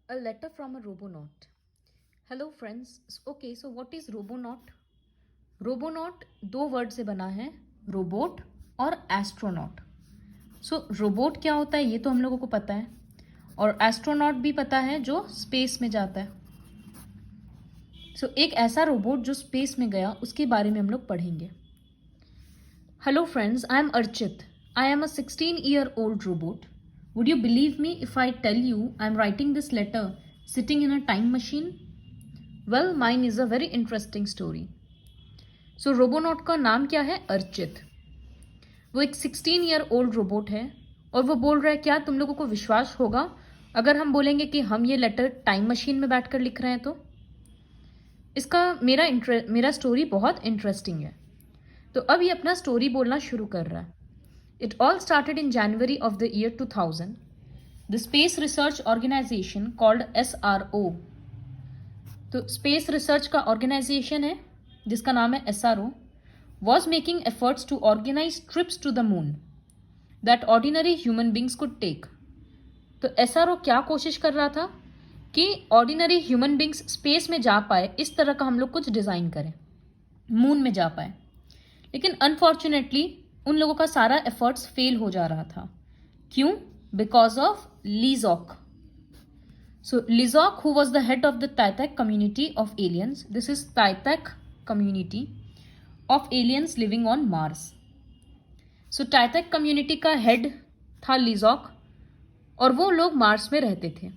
A letter from a robonaut. Hello friends. Okay, so what is robonaut? Robonaut दो word से बना है, robot और एस्ट्रोनॉट. सो robot क्या होता है ये तो हम लोगों को पता है, और एस्ट्रोनॉट भी पता है जो स्पेस में जाता है. सो एक ऐसा रोबोट जो स्पेस में गया उसके बारे में हम लोग पढ़ेंगे. Hello friends, I am Archit. I am a 16-year-old robot. Would you believe me if I tell you I am writing this letter sitting in a time machine? Well, mine is a very interesting story. So Robonaut का नाम क्या है? अर्चित. वो एक 16-year-old robot है और वो बोल रहा है, क्या तुम लोगों को विश्वास होगा अगर हम बोलेंगे कि हम ये लेटर टाइम मशीन में बैठकर लिख रहे हैं? तो इसका मेरा स्टोरी बहुत इंटरेस्टिंग है. तो अब ये अपना स्टोरी बोलना शुरू कर रहा है. It all started in January of the year 2000. The space research organization called SRO. तो स्पेस रिसर्च का ऑर्गेनाइजेशन है जिसका नाम है SRO, was making efforts to organize trips to the moon that ordinary human beings could take. तो SRO क्या कोशिश कर रहा था कि ऑर्डिनरी ह्यूमन बींग्स स्पेस में जा पाए, इस तरह का हम लोग कुछ डिज़ाइन करें, मून में जा पाए. लेकिन अनफॉर्चुनेटली उन लोगों का सारा एफर्ट्स फेल हो जा रहा था. क्यों? Because of Lizok. So Lizok, who was the head of the Taitak community of aliens, this is Taitak community of aliens living on Mars. So Taitak community का head था Lizok और वो लोग मार्स में रहते थे.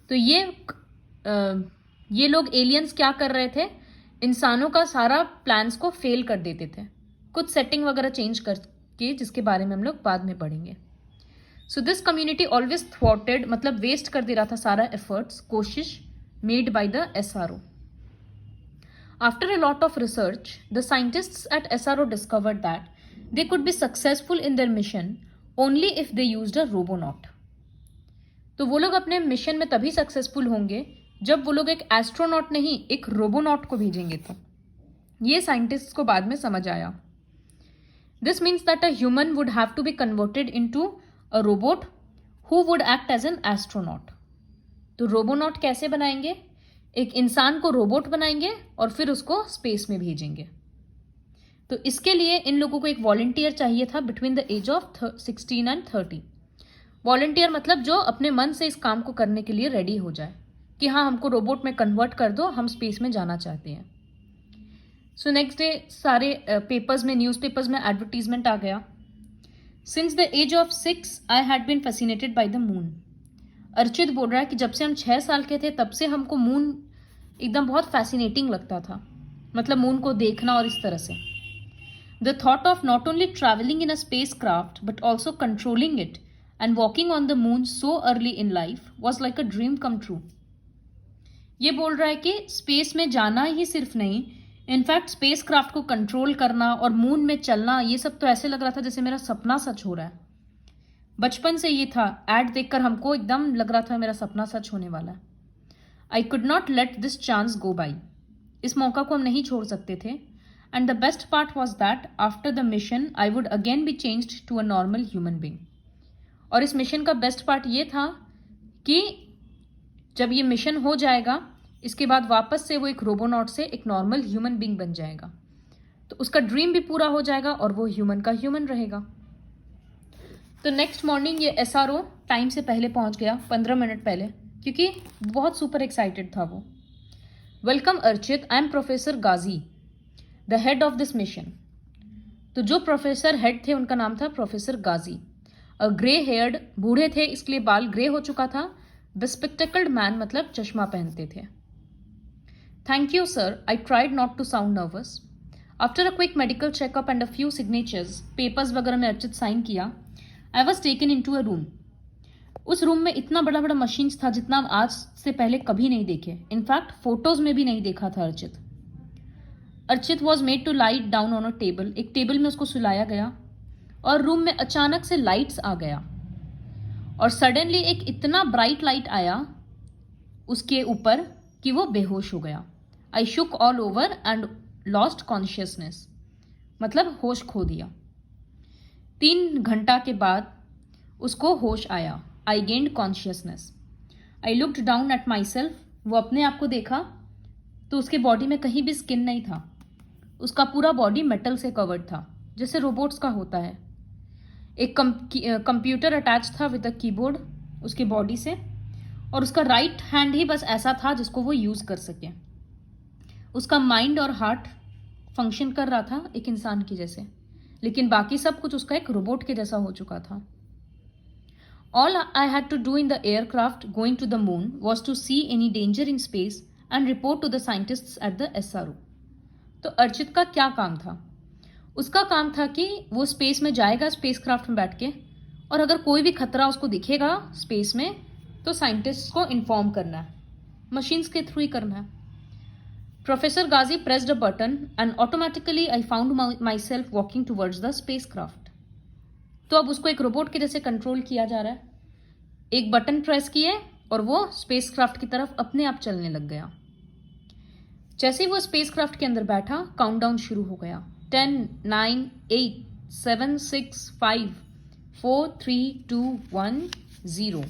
तो ये लोग एलियंस क्या कर रहे थे? इंसानों का सारा प्लान्स को फेल कर देते थे, कुछ सेटिंग वगैरह चेंज करके, जिसके बारे में हम लोग बाद में पढ़ेंगे. सो दिस कम्युनिटी ऑलवेज थ्वॉटेड, मतलब वेस्ट कर दे रहा था सारा एफर्ट्स, कोशिश made by the SRO. After a lot of research, the scientists at SRO discovered that they could be successful in their mission only if they used a robonaut. तो वो लोग अपने मिशन में तभी सक्सेसफुल होंगे जब वो लोग एक एस्ट्रोनॉट नहीं, एक रोबोनॉट को भेजेंगे. तो ये साइंटिस्ट्स को बाद में समझ आया. This means that a human would have to be converted into a robot who would act as an astronaut. तो रोबोनॉट कैसे बनाएंगे? एक इंसान को रोबोट बनाएंगे और फिर उसको स्पेस में भेजेंगे. तो इसके लिए इन लोगों को एक वॉलंटियर चाहिए था between the age of 16 and 30. Volunteer मतलब जो अपने मन से इस काम को करने के लिए रेडी हो जाए कि हाँ, हमको रोबोट में कन्वर्ट कर दो, हम स्पेस में जाना चाहते हैं. सो नेक्स्ट डे सारे पेपर्स में, न्यूज़पेपर्स में एडवर्टीजमेंट आ गया. Since the age of 6 I had been fascinated by the moon. Archit बोल रहा है कि जब से हम 6 साल के थे तब से हमको मून एकदम बहुत फैसिनेटिंग लगता था, मतलब मून को देखना. और इस तरह से the thought of not only travelling in a space craft but also controlling it and walking on the moon so early in life was like a dream come true. ये बोल रहा है कि स्पेस में जाना ही सिर्फ नहीं, इनफैक्ट स्पेस क्राफ्ट को कंट्रोल करना और मून में चलना, ये सब तो ऐसे लग रहा था जैसे मेरा सपना सच हो रहा है. बचपन से ये था, एड देखकर हमको एकदम लग रहा था मेरा सपना सच होने वाला है. I could not let this chance go by. इस मौका को हम नहीं छोड़ सकते थे. And the best part was that after the mission I would again be changed to a normal human being. और इस मिशन का बेस्ट पार्ट ये था कि जब ये मिशन हो जाएगा, इसके बाद वापस से वो एक रोबोनॉट से एक नॉर्मल ह्यूमन बींग बन जाएगा. तो उसका ड्रीम भी पूरा हो जाएगा और वो ह्यूमन का ह्यूमन रहेगा. तो नेक्स्ट मॉर्निंग ये SRO टाइम से पहले पहुंच गया, 15 मिनट पहले, क्योंकि बहुत सुपर एक्साइटेड था वो. Welcome Archit, I am professor Ghazi, the head of this mission. तो जो प्रोफेसर हेड थे उनका नाम था प्रोफेसर गाजी. अ ग्रे हेयर्ड, बूढ़े थे इसलिए बाल ग्रे हो चुका था. बेस्पेक्टिकल्ड मैन मतलब चश्मा पहनते थे. Thank you sir, I tried not to sound nervous. After a quick medical checkup and a few signatures, papers वगैरह में अर्चित साइन किया, I was taken in to a room. उस रूम में इतना बड़ा बड़ा मशीन्स था जितना आज से पहले कभी नहीं देखे, इनफैक्ट फोटोज में भी नहीं देखा था Archit. Archit was made to lie down on a table. एक टेबल में उसको सुलाया गया और रूम में अचानक से लाइट्स आ गया और सडनली एक इतना ब्राइट लाइट आया उसके ऊपर कि वो बेहोश हो गया. I shook all over and lost consciousness, मतलब होश खो दिया. 3 घंटा के बाद उसको होश आया. I gained consciousness. I looked down at my self, वो अपने आप को देखा तो उसके बॉडी में कहीं भी स्किन नहीं था। उसका पूरा बॉडी मेटल से कवर्ड था, जैसे रोबोट्स का होता है। एक कंप्यूटर अटैच था विद अ कीबोर्ड उसकी बॉडी से, और उसका राइट हैंड ही बस ऐसा था जिसको वो यूज कर सके। उसका माइंड और हार्ट फंक्शन कर रहा था एक इंसान की जैसे, लेकिन बाकी सब कुछ उसका एक रोबोट के जैसा हो चुका था। All I had to do in the aircraft going to the moon was to see any danger in space and report to the scientists at the SRO. तो अर्चित का क्या काम था? उसका काम था कि वो स्पेस में जाएगा स्पेसक्राफ्ट में बैठ के, और अगर कोई भी खतरा उसको दिखेगा स्पेस में तो साइंटिस्ट को इन्फॉर्म करना है, मशीन्स के थ्रू ही करना है। Professor Ghazi pressed a button and automatically I found my self walking towards the spacecraft. तो अब उसको एक रोबोट के जैसे कंट्रोल किया जा रहा है। एक बटन प्रेस किए और वो स्पेसक्राफ्ट की तरफ अपने आप चलने लग गया। जैसे ही वो स्पेसक्राफ्ट के अंदर बैठा, काउंटडाउन शुरू हो गया। 10, 9, 8, 7, 6, 5, 4, 3, 2, 1, 0।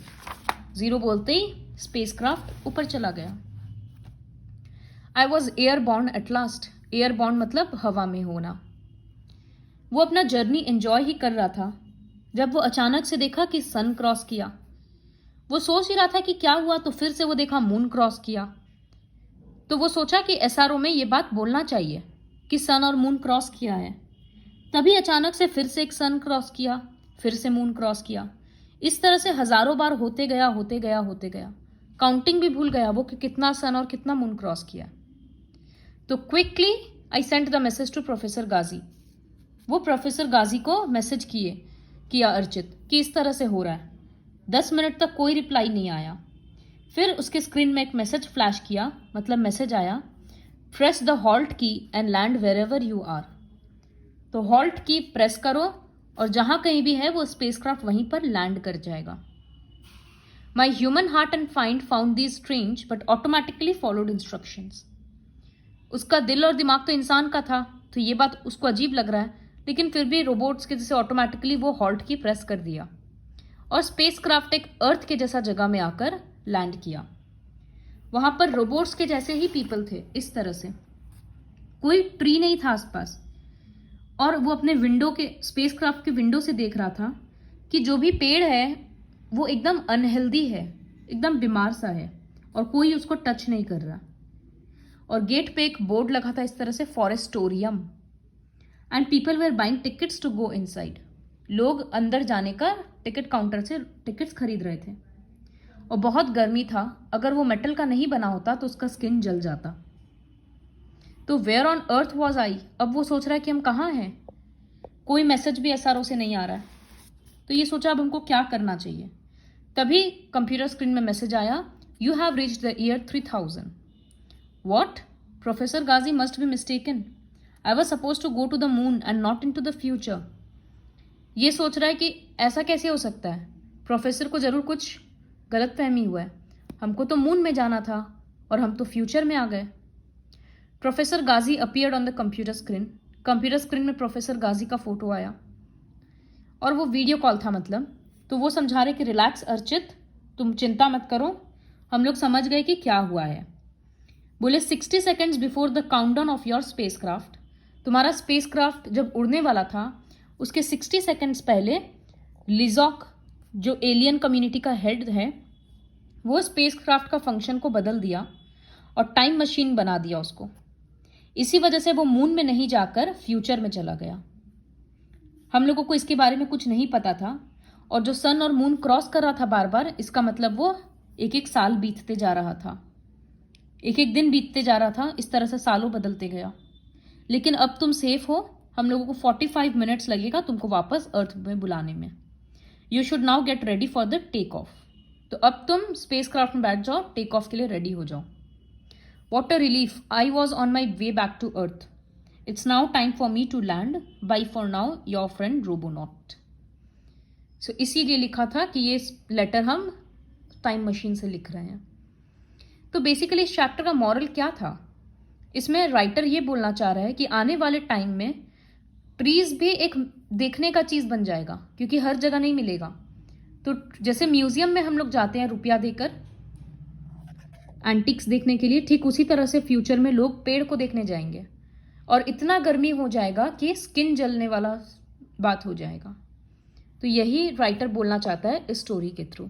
0 बोलते ही स्पेसक्राफ्ट ऊपर चला गया। I was airborne at last. Airborne मतलब हवा में होना। वो अपना जर्नी एंजॉय ही कर रहा था जब वो अचानक से देखा कि सन क्रॉस किया। वो सोच ही रहा था कि क्या हुआ, तो फिर से वो देखा मून क्रॉस किया। तो वो सोचा कि एसआरओ में ये बात बोलना चाहिए कि सन और मून क्रॉस किया है। तभी अचानक से फिर से एक सन क्रॉस किया, फिर से मून क्रॉस किया। इस तरह से हजारों बार होते गया होते गया होते गया। काउंटिंग भी भूल गया वो कि कितना सन और कितना मून क्रॉस किया। तो quickly I sent the message to professor Ghazi. वो प्रोफेसर गाजी को मैसेज किया अर्चित कि इस तरह से हो रहा है। 10 मिनट तक कोई रिप्लाई नहीं आया। फिर उसके स्क्रीन में एक मैसेज फ्लैश किया, मतलब मैसेज आया, press the halt key and land wherever you are. तो हॉल्ट की प्रेस करो और जहां कहीं भी है वो स्पेसक्राफ्ट वहीं पर लैंड कर जाएगा। My human heart and found these strange but automatically followed instructions. उसका दिल और दिमाग तो इंसान का था, तो ये बात उसको अजीब लग रहा है, लेकिन फिर भी रोबोट्स के जैसे ऑटोमेटिकली वो हॉल्ट की प्रेस कर दिया और स्पेसक्राफ्ट एक अर्थ के जैसा जगह में आकर लैंड किया। वहां पर रोबोट्स के जैसे ही पीपल थे, इस तरह से कोई ट्री नहीं था आसपास, और वो अपने विंडो के स्पेसक्राफ्ट के विंडो से देख रहा था कि जो भी पेड़ है वो एकदम अनहेल्दी है, एकदम बीमार सा है, और कोई उसको टच नहीं कर रहा। और गेट पे एक बोर्ड लगा था इस तरह से, forestorium, and people were buying tickets to go inside. लोग अंदर जाने का टिकट काउंटर से टिकट्स खरीद रहे थे। और बहुत गर्मी था, अगर वो मेटल का नहीं बना होता तो उसका स्किन जल जाता। तो where on earth was I. अब वो सोच रहा है कि हम कहाँ हैं, कोई मैसेज भी एसआरओ से नहीं आ रहा है। तो ये सोचा अब हमको क्या करना चाहिए। तभी कंप्यूटर स्क्रीन में मैसेज आया, you have reached the year 3000। What? Professor Gazi must be mistaken. I was suppose to go to the moon and not in to the future. ये सोच रहा है कि ऐसा कैसे हो सकता है, प्रोफेसर को जरूर कुछ गलत फहमी हुआ है, हमको तो मून में जाना था और हम तो फ्यूचर में आ गए। Professor Ghazi appeared on the computer screen. Computer screen में प्रोफेसर गाजी का फोटो आया और वो वीडियो कॉल था मतलब। तो वो समझा रहे कि रिलैक्स अर्चित, तुम चिंता मत करो, हम लोग समझ गए कि क्या हुआ है। बोले 60 seconds before the countdown of your spacecraft, तुम्हारा स्पेसक्राफ्ट जब उड़ने वाला था उसके 60 सेकेंड्स पहले लिजॉक जो एलियन कम्युनिटी का हेड है वो स्पेसक्राफ्ट का फंक्शन को बदल दिया और टाइम मशीन बना दिया उसको। इसी वजह से वो मून में नहीं जाकर फ्यूचर में चला गया। हम लोगों को इसके बारे में कुछ नहीं पता था, और जो सन और मून क्रॉस कर रहा था बार बार, इसका मतलब वो एक एक साल बीतते जा रहा था, एक एक दिन बीतते जा रहा था। इस तरह से सालों बदलते गया। लेकिन अब तुम सेफ हो, हम लोगों को 45 मिनट्स लगेगा तुमको वापस अर्थ में बुलाने में। You should now get ready for the take off. तो अब तुम स्पेसक्राफ्ट में बैठ जाओ, टेक ऑफ के लिए रेडी हो जाओ। What a relief, I was on my way back to earth. It's now time for me to land. Bye for now your friend Robonaut. So इसीलिए लिखा था कि ये लेटर हम टाइम मशीन से लिख रहे हैं। तो बेसिकली इस चैप्टर का मॉरल क्या था? इसमें राइटर ये बोलना चाह रहा है कि आने वाले टाइम में ट्रीज भी एक देखने का चीज बन जाएगा, क्योंकि हर जगह नहीं मिलेगा। तो जैसे म्यूजियम में हम लोग जाते हैं रुपया देकर, एंटिक्स देखने के लिए, ठीक उसी तरह से फ्यूचर में लोग पेड़ को देखने जाएंगे और इतना गर्मी हो जाएगा कि स्किन जलने वाला बात हो जाएगा। तो यही राइटर बोलना चाहता है इस स्टोरी के थ्रू।